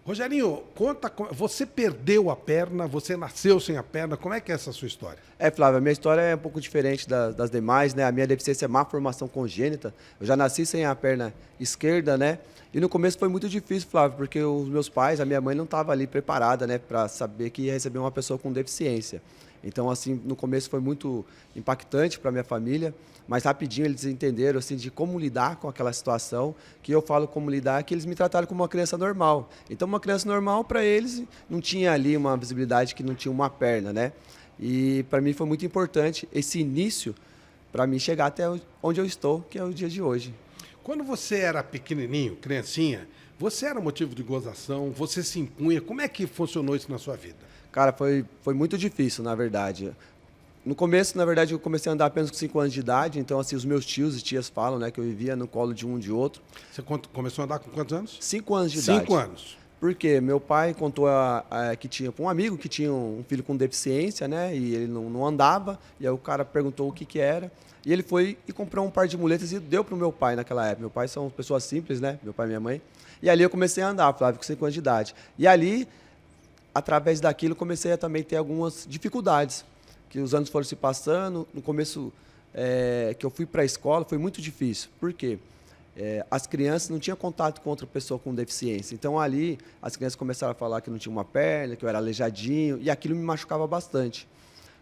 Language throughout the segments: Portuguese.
Rogerinho, conta, você perdeu a perna, você nasceu sem a perna, como é que é essa sua história? Flávio, a minha história é um pouco diferente das demais, né? A minha deficiência é má formação congênita. Eu já nasci sem a perna esquerda, né? E no começo foi muito difícil, Flávio, porque os meus pais, a minha mãe não estava ali preparada, né, para saber que ia receber uma pessoa com deficiência. Então, assim, no começo foi muito impactante para minha família, mas rapidinho eles entenderam, assim, de como lidar com aquela situação, que eu falo como lidar, que eles me trataram como uma criança normal. Então, uma criança normal, para eles, não tinha ali uma visibilidade que não tinha uma perna, né? E para mim foi muito importante esse início para mim chegar até onde eu estou, que é o dia de hoje. Quando você era pequenininho, criancinha, você era motivo de gozação, você se impunha, como é que funcionou isso na sua vida? Cara, foi muito difícil, na verdade. No começo, na verdade, eu comecei a andar apenas com 5 anos de idade, então, assim, os meus tios e tias falam, né, que eu vivia no colo de um de outro. Você começou a andar com quantos anos? 5 anos de idade. 5 anos. Porque meu pai contou que tinha um amigo que tinha um filho com deficiência, né, e ele não andava, e aí o cara perguntou o que era, e ele foi e comprou um par de muletas e deu para o meu pai naquela época. Meu pai são pessoas simples, né, meu pai e minha mãe, e ali eu comecei a andar, Flávio, com 5 anos de idade. E ali, através daquilo, comecei a também ter algumas dificuldades, que os anos foram se passando. No começo, que eu fui para a escola, foi muito difícil. Por quê? As crianças não tinham contato com outra pessoa com deficiência. Então, ali, as crianças começaram a falar que não tinha uma perna, que eu era aleijadinho, e aquilo me machucava bastante.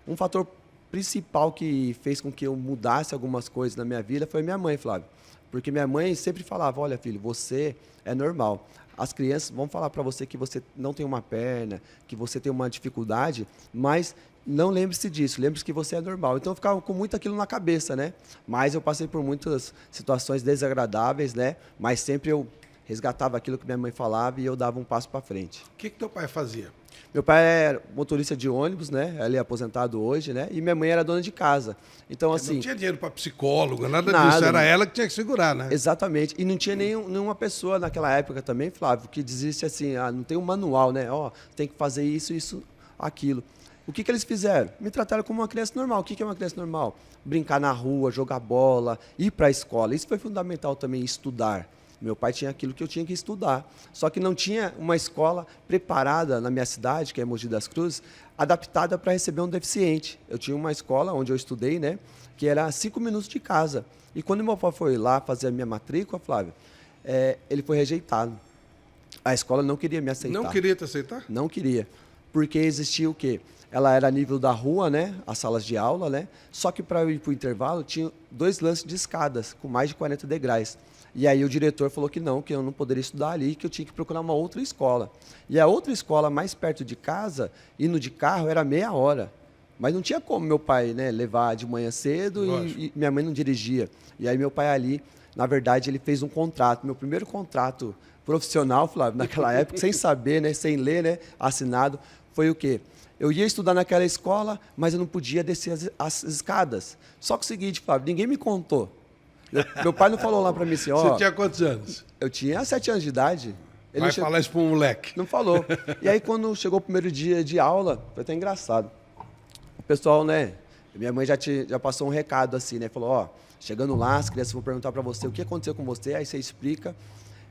Um fator principal que fez com que eu mudasse algumas coisas na minha vida foi minha mãe, Flávio. Porque minha mãe sempre falava, olha, filho, você é normal. As crianças vão falar para você que você não tem uma perna, que você tem uma dificuldade, mas não lembre-se disso, lembre-se que você é normal. Então eu ficava com muito aquilo na cabeça, né? Mas eu passei por muitas situações desagradáveis, né? Mas sempre eu resgatava aquilo que minha mãe falava e eu dava um passo para frente. O que teu pai fazia? Meu pai era motorista de ônibus, né? Ele é aposentado hoje, né? E minha mãe era dona de casa. Então, assim... Não tinha dinheiro para psicólogo, nada disso. Era ela que tinha que segurar, né? Exatamente. E não tinha nenhuma pessoa naquela época também, Flávio, que dizia assim, não tem um manual, né? Tem que fazer isso, aquilo. O que eles fizeram? Me trataram como uma criança normal. O que é uma criança normal? Brincar na rua, jogar bola, ir para a escola. Isso foi fundamental também, estudar. Meu pai tinha aquilo que eu tinha que estudar. Só que não tinha uma escola preparada na minha cidade, que é Mogi das Cruzes, adaptada para receber um deficiente. Eu tinha uma escola onde eu estudei, né, que era a 5 minutos de casa. E quando meu pai foi lá fazer a minha matrícula, Flávio, ele foi rejeitado. A escola não queria me aceitar. Não queria te aceitar? Não queria. Porque existia o quê? Ela era a nível da rua, né, as salas de aula, né, só que para eu ir para o intervalo tinha 2 lances de escadas, com mais de 40 degraus. E aí o diretor falou que eu não poderia estudar ali, que eu tinha que procurar uma outra escola. E a outra escola mais perto de casa, indo de carro, era meia hora. Mas não tinha como meu pai, né, levar de manhã cedo e minha mãe não dirigia. E aí meu pai ali, na verdade, ele fez um contrato. Meu primeiro contrato profissional, Flávio, naquela época, sem saber, né, sem ler, né, assinado, foi o quê? Eu ia estudar naquela escola, mas eu não podia descer as escadas. Só que o seguinte, Flávio, ninguém me contou. Meu pai não falou lá para mim assim, Você tinha quantos anos? Eu tinha 7 anos de idade. Ele falar isso para um moleque. Não falou. E aí, quando chegou o primeiro dia de aula, foi até engraçado. O pessoal, né, minha mãe já passou um recado assim, né, falou, chegando lá, as crianças vão perguntar para você o que aconteceu com você, aí você explica,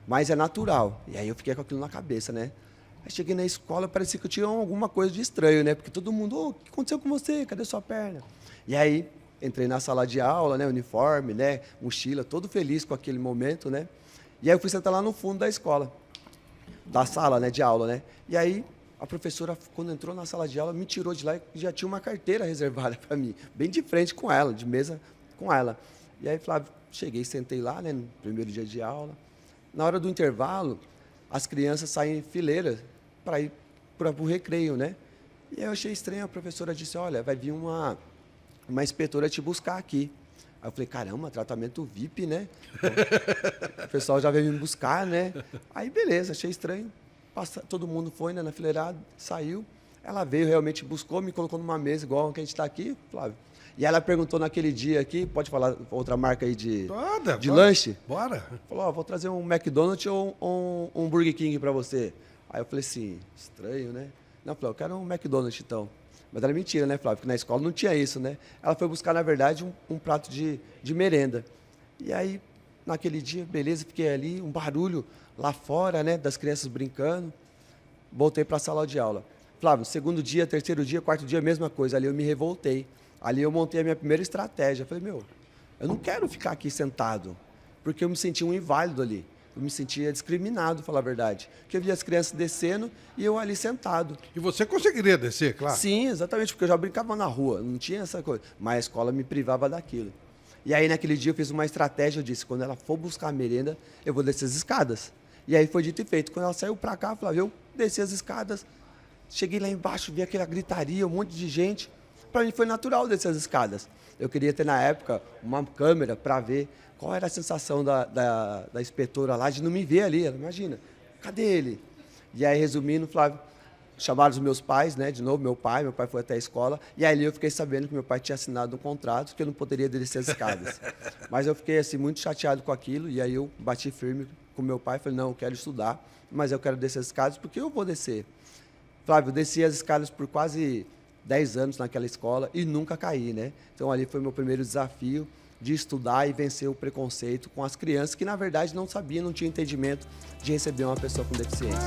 mas é natural. E aí eu fiquei com aquilo na cabeça, né. Aí cheguei na escola, parecia que eu tinha alguma coisa de estranho, né, porque todo mundo, o que aconteceu com você, cadê sua perna? E aí... entrei na sala de aula, né, uniforme, né, mochila, todo feliz com aquele momento, né. E aí eu fui sentar lá no fundo da escola, da sala, né, de aula, né. E aí a professora, quando entrou na sala de aula, me tirou de lá e já tinha uma carteira reservada para mim, bem de frente com ela, de mesa com ela. E aí, Flávio, cheguei, sentei lá, né, no primeiro dia de aula. Na hora do intervalo, as crianças saem em fileira para ir para o recreio, né. E aí eu achei estranho, a professora disse, olha, vai vir uma inspetora te buscar aqui. Aí eu falei, caramba, tratamento VIP, né? Então, o pessoal já veio me buscar, né? Aí, beleza, achei estranho. Todo mundo foi, né, na fileirada, saiu. Ela veio, realmente buscou, me colocou numa mesa igual a que a gente está aqui, Flávio. E ela perguntou naquele dia aqui, pode falar outra marca aí de lanche? Bora. Falou, vou trazer um McDonald's ou um Burger King para você. Aí eu falei assim, estranho, né? Não, falei, eu quero um McDonald's, então. Mas era mentira, né, Flávio? Porque na escola não tinha isso, né? Ela foi buscar, na verdade, um prato de merenda. E aí, naquele dia, beleza, fiquei ali, um barulho lá fora, né, das crianças brincando. voltei para a sala de aula. Flávio, segundo dia, terceiro dia, quarto dia, mesma coisa. Ali eu me revoltei. Ali eu montei a minha primeira estratégia. Falei, meu, eu não quero ficar aqui sentado, porque eu me sentia um inválido ali. Eu me sentia discriminado, falar a verdade. Porque eu via as crianças descendo e eu ali sentado. E você conseguiria descer, claro? Sim, exatamente, porque eu já brincava na rua, não tinha essa coisa. Mas a escola me privava daquilo. E aí, naquele dia, eu fiz uma estratégia, eu disse, quando ela for buscar a merenda, eu vou descer as escadas. E aí foi dito e feito. Quando ela saiu para cá, Flávio, eu desci as escadas, cheguei lá embaixo, vi aquela gritaria, um monte de gente. Para mim foi natural descer as escadas. Eu queria ter, na época, uma câmera para ver qual era a sensação da inspetora lá de não me ver ali. Ela, imagina, cadê ele? E aí, resumindo, Flávio, chamaram os meus pais, né? De novo, meu pai foi até a escola. E aí eu fiquei sabendo que meu pai tinha assinado um contrato que eu não poderia descer as escadas. Mas eu fiquei assim, muito chateado com aquilo. E aí eu bati firme com meu pai. Falei, não, eu quero estudar, mas eu quero descer as escadas porque eu vou descer. Flávio, eu desci as escadas por quase 10 anos naquela escola e nunca caí, né? Então ali foi meu primeiro desafio de estudar e vencer o preconceito com as crianças que, na verdade, não sabiam, não tinham entendimento de receber uma pessoa com deficiência.